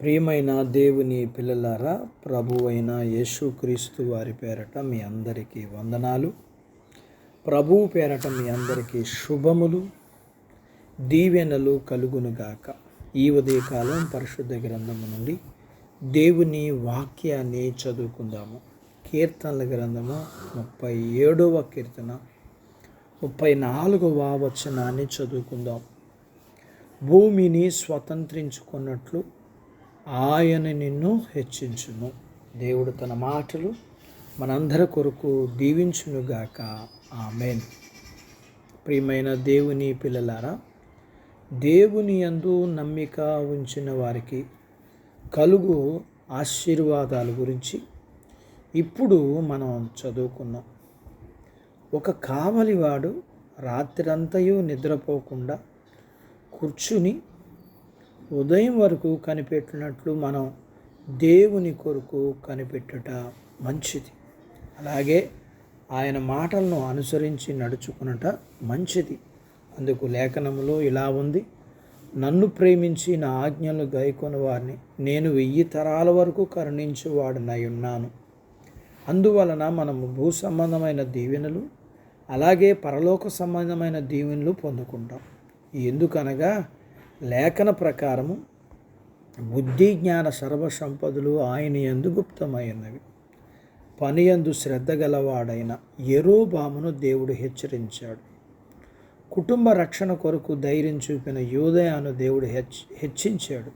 ప్రియమైన దేవుని పిల్లలారా, ప్రభువైన యేసుక్రీస్తు వారి పేరట మీ అందరికీ వందనాలు. ప్రభువు పేరట మీ అందరికీ శుభములు, దీవెనలు కలుగునుగాక. ఈ ఉదయకాలం పరిశుద్ధ గ్రంథము నుండి దేవుని వాక్యాన్ని చదువుకుందాము. కీర్తనల గ్రంథము 37వ కీర్తన 34వ వచనాన్ని చదువుకుందాం. భూమిని స్వతంత్రించుకున్నట్లు ఆయన నిన్ను హెచ్చించును. దేవుడు తన మాటలు మనందరి కొరకు దీవించునుగాక. ఆమేన్. ప్రియమైన దేవుని పిల్లలారా, దేవుని యందు నమ్మిక ఉంచిన వారికి కలుగు ఆశీర్వాదాల గురించి ఇప్పుడు మనం చదువుకున్నాం. ఒక కావలివాడు రాత్రంతయు నిద్రపోకుండా కూర్చుని ఉదయం వరకు కనిపెట్టినట్లు మనం దేవుని కొరకు కనిపెట్టుట మంచిది. అలాగే ఆయన మాటలను అనుసరించి నడుచుకునుట మంచిది. అందుకు లేఖనములో ఇలా ఉంది: నన్ను ప్రేమించి నా ఆజ్ఞలు గైకొని వారిని నేను 1000 తరాల వరకు కరుణించువాడనై ఉన్నాను. అందువలన మనము భూ సంబంధమైన దీవెనలు అలాగే పరలోక సంబంధమైన దీవెనలు పొందుకుంటాం. ఎందుకనగా లేఖన ప్రకారము బుద్ధి జ్ఞాన సర్వసంపదలు ఆయన యందు గుప్తమైనవి. పని యందు శ్రద్ధ గలవాడైన యెరోబామును దేవుడు హెచ్చరించాడు. కుటుంబ రక్షణ కొరకు ధైర్యం చూపిన యోదయాను దేవుడు హెచ్చించాడు.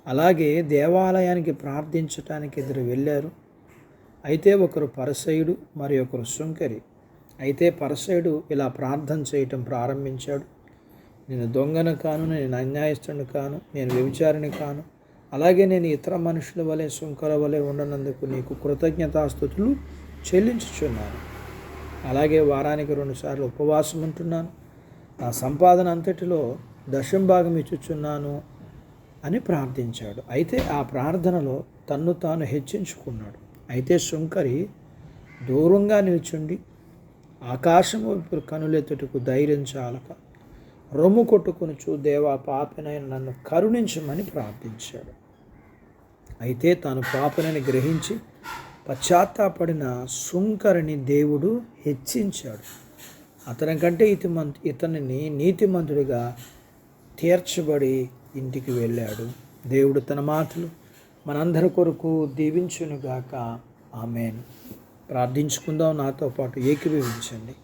అలాగే దేవాలయానికి ప్రార్థించటానికి ఇద్దరు వెళ్ళారు. అయితే ఒకరు పరిసయుడు, మరి ఒకరు సుంకరి. అయితే పరిసయుడు ఇలా ప్రార్థన చేయటం ప్రారంభించాడు: నేను దొంగను కాను, నేను అన్యాయస్తుని కాను, నేను వ్యభిచారిని కాను. అలాగే నేను ఇతర మనుషుల వలె సుంకర వలె ఉండనందుకు నీకు కృతజ్ఞతాస్తుతులు చెల్లించుచున్నాను. అలాగే వారానికి 2 సార్లు ఉపవాసం ఉంటున్నాను. నా సంపాదన అంతటిలో 10% ఇచ్చుచున్నాను అని ప్రార్థించాడు. అయితే ఆ ప్రార్థనలో తన్ను తాను హెచ్చించుకున్నాడు. అయితే సుంకరి దూరంగా నిల్చుండి ఆకాశం వైపు కనులెత్తుటకు ధైర్యం చాలక రొమ్ము కొట్టుకొనుచు, దేవా, పాపినైన నన్ను కరుణించమని ప్రార్థించాడు. అయితే తాను పాపినని గ్రహించి పశ్చాత్తాపడిన సుంకరిని దేవుడు హెచ్చించాడు. అతని కంటే ఇతనిని నీతిమంతుడిగా తీర్చబడి ఇంటికి వెళ్ళాడు. దేవుడు తన మాటలు మనందరి కొరకు దీవించునుగాక. ఆమేన్. ప్రార్థించుకుందాం. నాతో పాటు ఏకీభవించండి.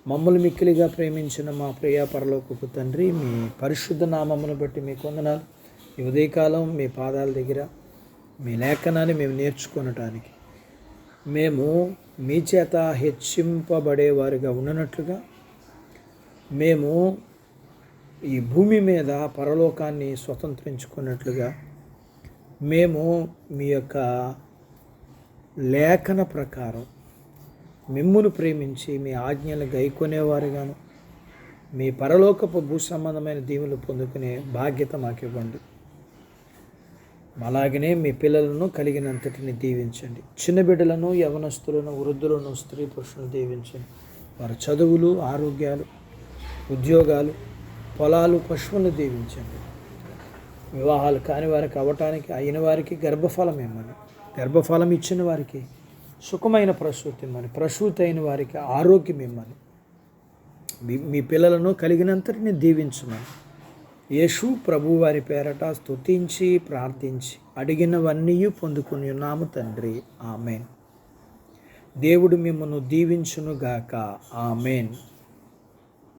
మమ్మల్ని మిక్కిలిగా ప్రేమించిన మా ప్రియ పరలోకపు తండ్రి, మీ పరిశుద్ధ నామమును బట్టి మీకు వందనాలు. ఈ ఉదయకాలం మీ పాదాల దగ్గర మీ లేఖనాన్ని మేము నేర్చుకొనటానికి, మేము మీ చేత హెచ్చింపబడేవారిగా ఉన్నట్లుగా, మేము ఈ భూమి మీద పరలోకాన్ని స్వతంత్రించుకున్నట్లుగా, మేము మీ యొక్క లేఖన ప్రకారం మిమ్మును ప్రేమించి మీ ఆజ్ఞలు గైకొనేవారుగాను, మీ పరలోకపు భూ సంబంధమైన దీవులు పొందుకునే బాధ్యత మాకు ఇవ్వండి. అలాగనే మీ పిల్లలను కలిగినంతటిని దీవించండి. చిన్న బిడ్డలను, యవనస్తులను, వృద్ధులను, స్త్రీ పురుషులను దీవించండి. వారి చదువులు, ఆరోగ్యాలు, ఉద్యోగాలు, పొలాలు, పశువులను దీవించండి. వివాహాలు కాని వారికి అవ్వటానికి, అయిన వారికి గర్భఫలం ఇమ్మని, గర్భఫలం ఇచ్చిన వారికి సుఖమైన ప్రసూతి ఇమ్మని, ప్రసూతి అయిన వారికి ఆరోగ్యం ఇమ్మని, మీ పిల్లలను కలిగినంతటిని దీవించమని యేసు ప్రభు వారి పేరట స్తుతించి ప్రార్థించి అడిగినవన్నీ పొందుకుని ఉన్నాము తండ్రి. ఆమేన్. దేవుడు మిమ్మల్ని దీవించునుగాక. ఆమేన్.